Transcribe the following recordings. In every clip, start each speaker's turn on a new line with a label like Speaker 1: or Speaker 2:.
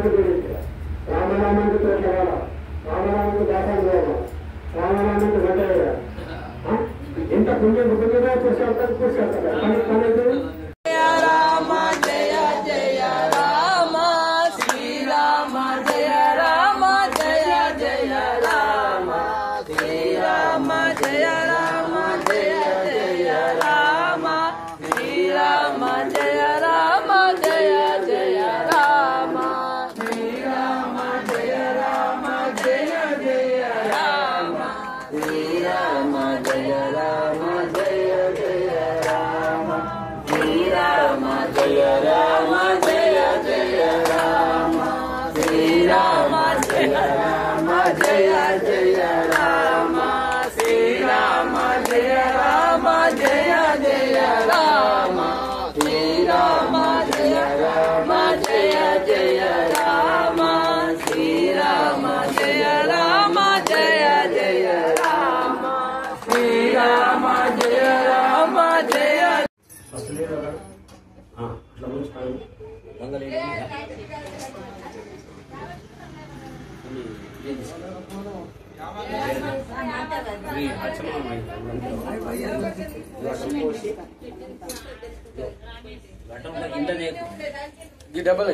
Speaker 1: రామనామానికి గురించి రామనామానికి తోటవాడ రామనామానికి దాసం చేయాలి రామనామానికి గంట ఇంత పుణ్యం పుణ్యగా కూర్చోతారు పని పని डबल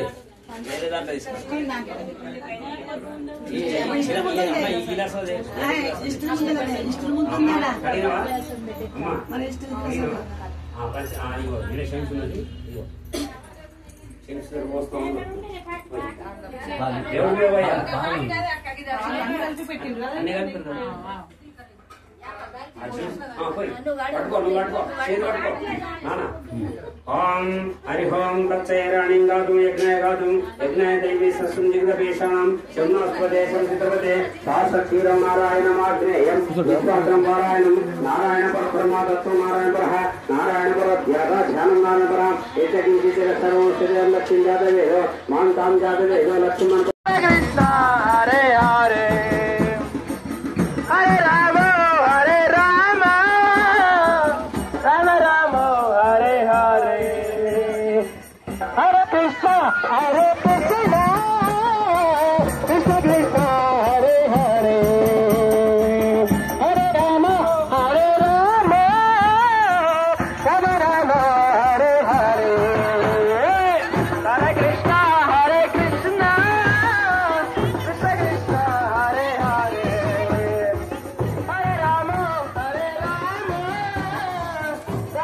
Speaker 1: ओम हरिओम तत्सैराणिंगातु यज्ञायगातु यज्ञाय दैवी ससुंजिगपेशानां शम्नस्पदेशं चित्रपते साक्षीरं नारायणमाग्नेयं योगाग्रं पारायणं नारायण परब्रह्म तत्त्वं नारायण परः नारायण परध्याता ध्यानं नारायण परः एतकिंचित् सर्वं शरीरं लक्ष्मीं जातवेदो मान्तां जातवेदो लक्ष्मण कृष्ण हरे हरे हरे राम हरे राम राम राम हरे हरे हरे कृष्ण कृष्ण कृष्ण हरे हरे हरे राम राम राम हरे हरे हरे कृष्ण कृष्ण कृष्ण हरे हरे हरे राम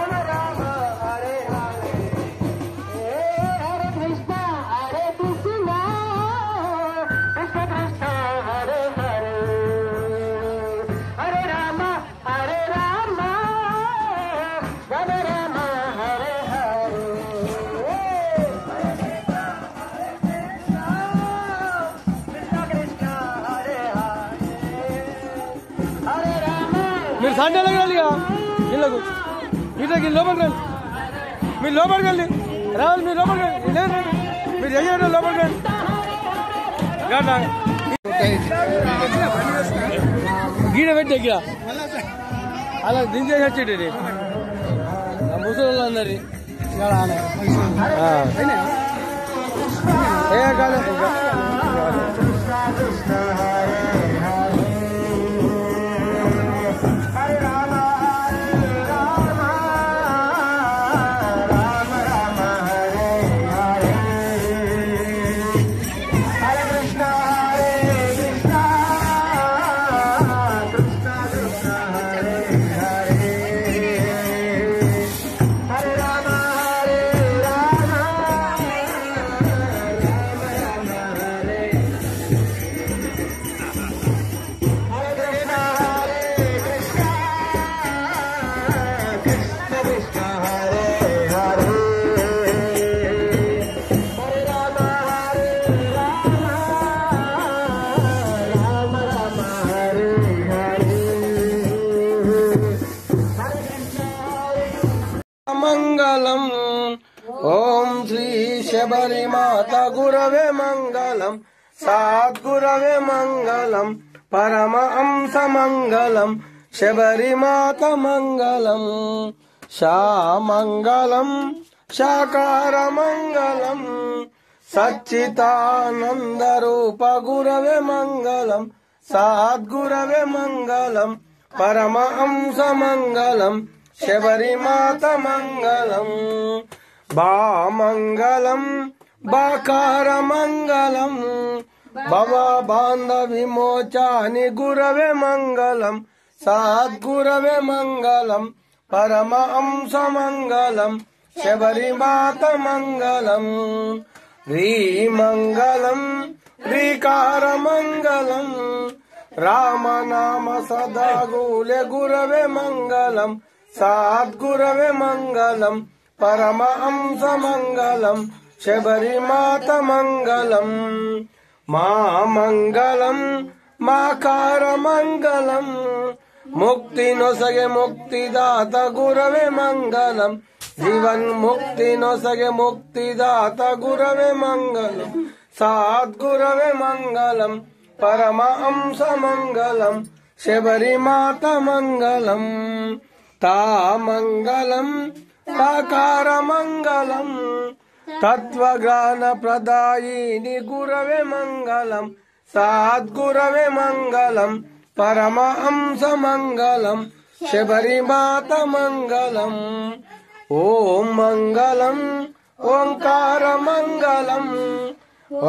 Speaker 1: राम राम हरे हरे हरे कृष्ण कृष्ण कृष्ण हरे हरे हरे राम राम राम हरे हरे మీరు సండే వెళ్ళాలి ఇళ్ళకు ఇట్లకి లోపలికి రండి మీరు లోపలికి వెళ్ళి రావాలి మీరు లోపలికి రండి లేదు మీరు ఎయ్యండి లోపలికి రండి గీడ పెట్టి గీడ అలా దించేసి వచ్చేటి ముసలి అందరి ఏ కాదు मंगलम ओम श्री शबरी माता गुरवे मंगलम सद्गुरवे मंगलम परमहंस मंगलम शबरी माता मंगलम शामंगलम शाकार मंगलम సచ్చిదానంద రూప గురవే మంగళం సద్గురవే మంగళం పరమహంస మంగళం శబరిమాత మంగళం బామంగళం బాకార మంగళం భవ బాంధ విమోచాని గురవే మంగళం సద్గురవే మంగళం పరమహంస మంగళం శబరిమాత మంగళం శ్రీమంగళం శ్రీకార మంగళం రామనామ సదా గూలే గురవే మంగళం సద్గురవే మంగళం పరమహంస మంగళం శబరిమాత మంగళం మా మంగళం మాకార మంగళం ముక్తి నొసగే ముక్తిదాత గురవే మంగళం జీవన్ ముక్తి నొసగే ముక్తిదాత గురవే మంగళం సద్గురవే మంగళం పరమహంస మంగళం శబరిమాత మంగళం తా మంగళం సాకార మంగళం తత్వజ్ఞాన ప్రదాయిని గురవే మంగళం సద్గురవే మంగళం పరమహంస మంగళం శబరిమాత మంగళం ఓం మంగళం ఓంకార మంగళం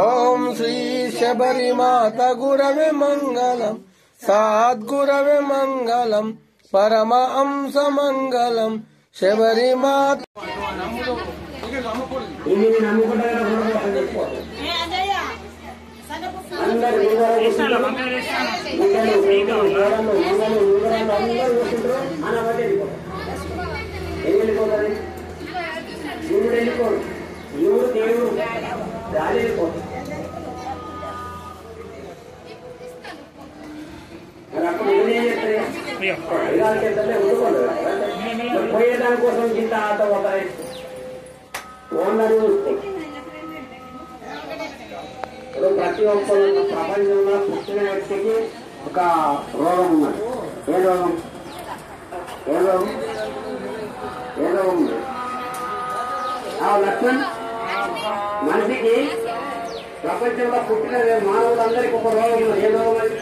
Speaker 1: ఓం శ్రీ శబరిమాత గురవే మంగళం సద్గురవే మంగళం పరమహంస మంగళం శబరిమాత
Speaker 2: పోయేదాని కోసం ఇంత ఆట ఒక ఓనర్ ఇప్పుడు ప్రతి ఒక్కరు ప్రపంచంలో పుట్టిన వ్యక్తికి ఒక రోగం ఉన్నది. ఏ రోగం ఏ రోగం ఏ రోగం ఉంది? ఆ లక్ష్మణ్ మనిషికి ప్రపంచంలో పుట్టిన మానవులందరికీ ఒక రోగం ఉన్నది. ఏ రోగం అది?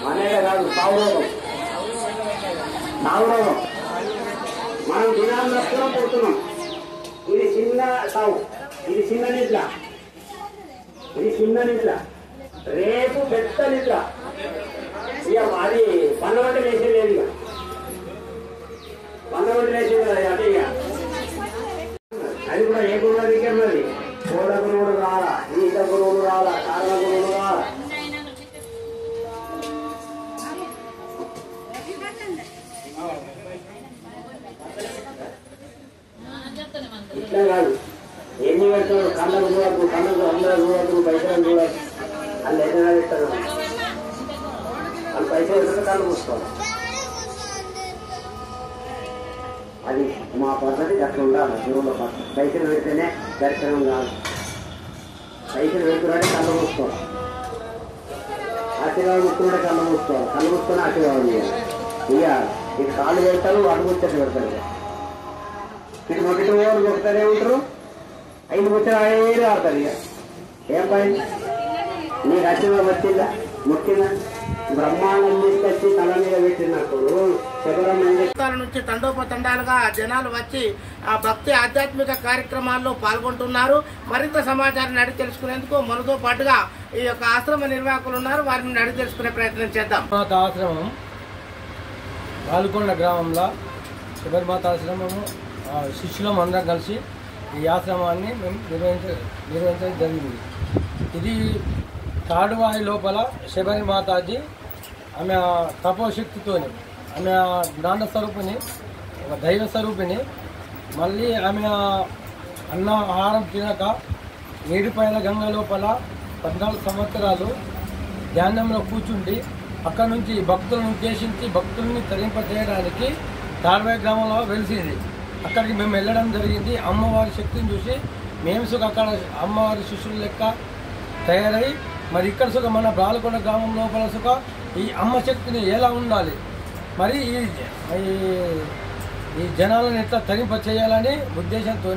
Speaker 2: అనేక కాదు, సావు రోగం. సావు రోగం మనం దినాలు నష్టం పుడుతున్నాం. ఇది చిన్న సావు, ఇది చిన్న నిద్ర, ఇది చిన్న నిద్ర, రేపు పెద్ద నిద్ర. ఇక అది పన్నవంట వేసేది లేదు, ఇక పన్నవంట వేసేది కదా. అంటే ఇక అది కూడా ఏ గురువు దిగన్నది. కోడ గురువులు రావాలా, ఈత గురువులు రావాలా, కారణ గురువులు రావాలా. ఇట్లా కాదు, ఎన్ని పెడతాడు కళ్ళకు చూడద్దు, కళ్ళకు అందరూ చూడద్దు, పైసలు చూడద్దు. వాళ్ళు ఎన్నైనా పెట్టారు, వాళ్ళు పైసలు పెడితే కళ్ళు మూసుకోవాలి. అది మా పద్ధతి అట్లా ఉండాలి. దేవుళ్ళ పద్ధతి పైసలు పెడితేనే దర్శనం కాదు. పైసలు పెడుతున్నాడే కళ్ళు మూసుకోవాలి, ఆశీర్వాదం ముట్టుకుంటే కళ్ళు మూసుకోవాలి, కళ్ళు మూసుకొని ఆశీర్వాదం చేయాలి. ఇక ఇటు కాళ్ళు పెడతారు, అడుగు వచ్చేసి పెడతారు. ఇటు మొదటి ఓవర్ కొడతానే ఉంటారు, 5 ముచ్చలు ఐదు ఆడతారు. ఇక ఏం పని నీకు ఆశీర్వాదం వచ్చిందా? ముట్టిందా? బ్రహ్మాండం తీసుకొచ్చి తల మీద పెట్టినప్పుడు నుంచి తండోపతండాలుగా జనాలు వచ్చి ఆ భక్తి ఆధ్యాత్మిక కార్యక్రమాల్లో పాల్గొంటున్నారు. మరింత సమాచారాన్ని అడిగి తెలుసుకునేందుకు మనతో పాటుగా ఈ యొక్క ఆశ్రమ నిర్వాహకులు ఉన్నారు. వారిని అడిగి తెలుసుకునే ప్రయత్నం చేద్దాం.
Speaker 1: ఆశ్రమం పాల్గొండ గ్రామంలో శబరిమాత ఆశ్రమము శిష్యులం అందరం కలిసి ఈ ఆశ్రమాన్ని మేము నిర్వహించడం జరిగింది. ఇది తాడువాయి లోపల శబరిమాతాజీ ఆమె తపోశక్తితోని, ఆమె జ్ఞాన స్వరూపిణి, ఒక దైవ స్వరూపిణి. మళ్ళీ ఆమె అన్న ఆహారం తినక ఏడుపైన గంగ లోపల 14 సంవత్సరాలు ధ్యానంలో కూర్చుండి అక్కడ నుంచి భక్తులను ఉద్దేశించి భక్తుల్ని తరింపజేయడానికి తాడువాయి గ్రామంలో వెలిసింది. అక్కడికి మేము వెళ్ళడం జరిగింది. అమ్మవారి శక్తిని చూసి మేము సుఖ అక్కడ అమ్మవారి శిష్యుల లెక్క తయారై మరి ఇక్కడ సుఖ మన బాలకొండ గ్రామం లోపల సుఖ ఈ అమ్మ శక్తిని ఎలా ఉండాలి, మరి ఈ జనాలను ఎట్లా తరింప చేయాలని ఉద్దేశంతో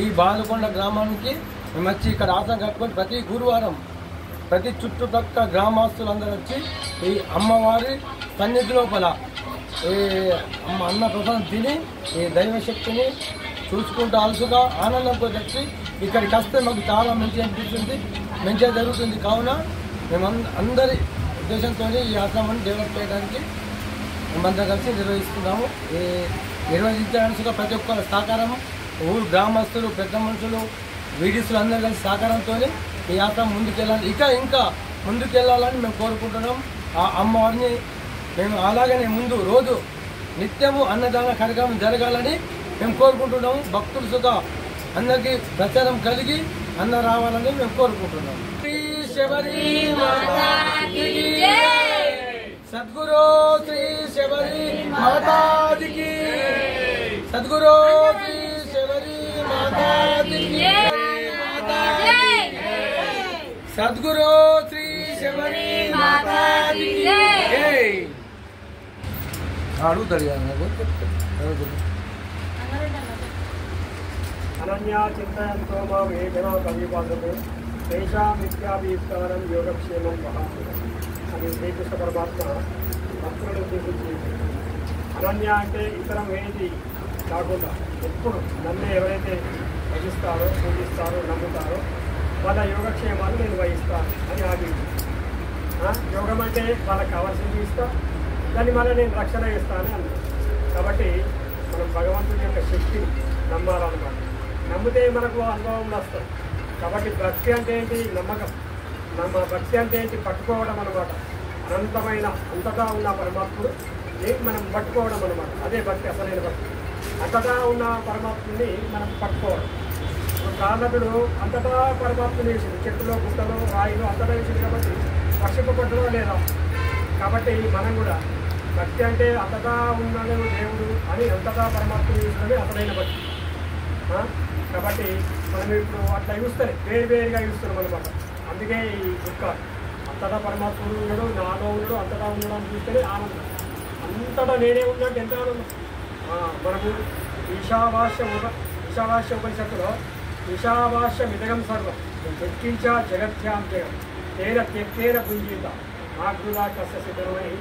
Speaker 1: ఈ బాలుకొండ గ్రామానికి మేము వచ్చి ఇక్కడ ఆసనం కట్టుకొని ప్రతి గురువారం ప్రతి చుట్టుపక్కల గ్రామస్తులందరూ వచ్చి ఈ అమ్మవారి సన్నిధి లోపల ఈ అన్న ప్రసాదం తిని ఈ దైవశక్తిని చూసుకుంటూ అలసుగా ఆనందంతో వచ్చి ఇక్కడికి వస్తే మాకు చాలా మంచి అనిపిస్తుంది, మంచిగా జరుగుతుంది. కావున మేము అందరి ఉద్దేశంతో ఈ ఆశ్రమాన్ని డెవలప్ చేయడానికి మేమందరం కలిసి నిర్వహిస్తున్నాము. ఈ నిర్వహించడానికి ప్రతి ఒక్కరి సహకారము ఊరు గ్రామస్తులు, పెద్ద మనుషులు, వీడియోస్లు అందరూ కలిసి సహకారంతో ఈ ఆశ్రమం ముందుకెళ్ళాలి, ఇంకా ముందుకెళ్ళాలని మేము కోరుకుంటున్నాం. ఆ అమ్మవారిని మేము అలాగనే ముందు రోజు నిత్యము అన్నదాన కార్యక్రమం జరగాలని మేము కోరుకుంటున్నాము. భక్తులు సుఖ అందరికీ ప్రచారం కలిగి అన్న రావాలని మేము కోరుకుంటున్నాము. శ్రీ శబరి మాతాకి సద్గురు శ్రీ శబరి మాతాకి సద్గురు శ్రీ శబరి మాతాకి సద్గురు శ్రీ శబరి మాతాకి అడుగుతాడు
Speaker 3: అనన్యా చింతయంతో మా వేదన కవిపాదము దేశామిత్యాభిష్కారం యోగక్షేమం మహాత్మ అని శ్రీకృష్ణ పరమాత్మ భక్తులను ఉద్దేశించి అనన్య అంటే ఇతరం ఏది కాకుండా ఎప్పుడు నన్ను ఎవరైతే భజిస్తారో పూజిస్తారో నమ్ముతారో వాళ్ళ యోగక్షేమాలు నేను వహిస్తాను అని ఆగింది. యోగం అంటే వాళ్ళకి కావాల్సింది ఇస్తా, దాన్ని మళ్ళీ నేను రక్షణ ఇస్తానని అన్నాను. కాబట్టి మనం భగవంతుడి యొక్క శక్తిని నమ్మాలన్నమాట. నమ్మితే మనకు అనుభవం వస్తుంది. కాబట్టి భక్తి అంటే ఏంటి? నమ్మకం. భక్తి అంటే ఏంటి? పట్టుకోవడం అనమాట. అనంతమైన అంతటా ఉన్న పరమాత్ముడు మనం పట్టుకోవడం అనమాట. అదే భక్తి, అసలైన భక్తి. అంతటా ఉన్న పరమాత్ముని మనం పట్టుకోవడం. కారణకుడు అంతటా పరమాత్ముని వేసింది, చెట్టులో, గుట్టలో, రాయిలో అంతటా వేసింది కాబట్టి రక్షింపబడ్డదో లేదా. కాబట్టి మనం కూడా భక్తి అంటే అంతటా ఉన్నాడు దేవుడు అని అంతటా పరమాత్ముని వేసినది అసలైన భక్తి. కాబట్టి మనం ఇప్పుడు అట్లా చూస్తారు, వేరుగా చూస్తున్నాం అనమాట. అందుకే ఈ దుఃఖాలు అంతటా పరమాత్ముడు ఉన్నాడు, నాలో ఉన్నాడు, అంతటా ఉన్నాడు అని చూస్తేనే ఆనందం. అంతటా నేనే ఉన్నట్టు ఎంత ఆనందం. మనకు ఈశావాస్య ఉపనిషత్తులో ఈశావాస్యం ఇదగం సర్వం యత్కించ జగత్యాం జగం తేన త్యక్తేన పుంజీత ఆకృదా కస్య సిద్ధమని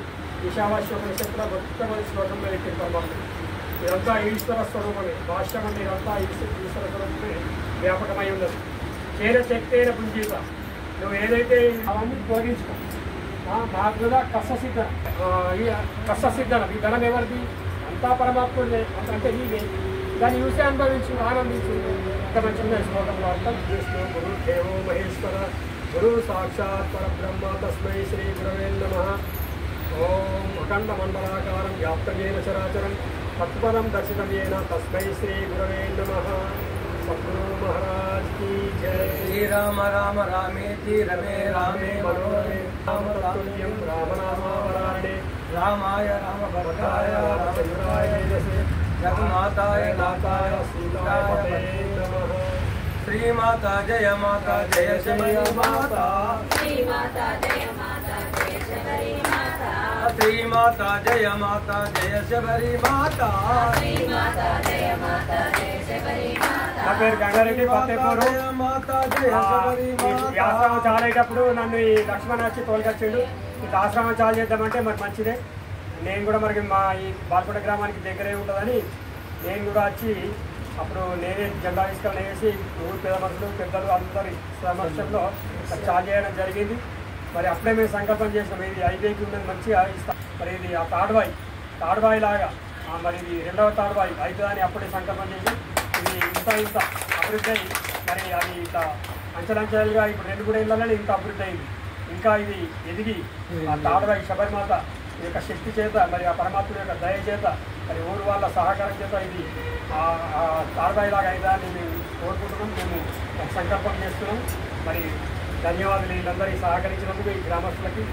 Speaker 3: ఈశావాస్య ఉపనిషత్తులో మొట్టమొదటి శ్లోకంలో ఎక్కిన పరమాత్మ. ఇదంతా ఈశ్వర స్వరూపమే. భాష్యం అంటే ఇదంతా ఈశ్వర స్వరూపమే వ్యాపకమై ఉన్నది. తేన త్యక్తేన పుంజీత, నువ్వు ఏదైతే అవన్నీ భోగించుకో. ఆకృదా కస్యసిద్ధనం, ఈ ధనం ఎవరిది? అంతా పరమాత్ముడే. అంటే నీవే. దాన్ని చూసి అనుభవించు, ఆనందించు. ఇంత మంచిగా శ్లోకంలో అర్థం విష్ణు గురు దేవో మహేశ్వర గురు సాక్షాత్ పరబ్రహ్మ తస్మై శ్రీ గురవే నమః. ఓం అఖండ మండలాకారం వ్యాప్తమేన చరాచరం తత్పదం దర్శితమేన తస్మై శ్రీ గురవే నమః. సద్గురు మహారాజ్ కీ జై.
Speaker 1: శ్రీరామ రామ రామేతి రమే రామే మనోరమే రామతత్తుల్యం రామనామావరాణే రామాయ రామభద్రాయ రామచంద్రాయ వేదసే జగన్మాతాయ నాథాయ సీతాయ నమః. శ్రీమాతా జయ మాతా జయ శబరి మాతా, శ్రీమాతా జయ మాతా జయ శబరి మాతా, శ్రీమాతా జయ మాతా జయ శబరి మాతా, శ్రీమాతా జయ మాతా జయ శబరి మాతా.
Speaker 3: నా పేరు గంగారెడ్డి, పత్తేపూరు. ఈ ఆశ్రమం చాలేటప్పుడు నన్ను ఈ లక్ష్మణ్ వచ్చి తోలుకొచ్చిండు. ఈ ఆశ్రమం చాలు చేద్దామంటే మరి మంచిదే. నేను కూడా మరి మా ఈ బాల్కొండ గ్రామానికి దగ్గరే ఉంటుందని నేను కూడా వచ్చి అప్పుడు నేనే జెండా తీసుకొని వేసి ఊరు పెద్ద మనుషులు పెద్దలు అందరి సమక్షంలో చాలు చేయడం జరిగింది. మరి అప్పుడే మేము సంకల్పం చేసినాం, ఇది ఐదేకి ఉన్నది మంచిగా ఇస్తాం. మరి ఇది ఆ తాడుబాయి లాగా మరి ఇది రెండవ తాడుబాయి అవుతుందని అప్పుడే సంకల్పం చేసి ఇది ఇంత అభివృద్ధి అయ్యి మరి అది ఇంత అంచెలంచెలుగా ఇప్పుడు 2 ఏళ్ళలోనే ఇంత అభివృద్ధి అయింది. ఇంకా ఇది ఎదిగి ఆ తాడుబాయి శబరిమాత యొక్క శక్తి చేత మరి ఆ పరమాత్మ యొక్క దయ చేత మరి ఊరు వాళ్ళ సహకారం చేత ఇది తాడుబాయిలాగా అయిందని మేము కోరుకుంటున్నాం. మేము సంకల్పం చేస్తున్నాం. మరి ధన్యవాదాలు వీళ్ళందరికీ సహకరించినందుకు ఈ గ్రామస్తులకి.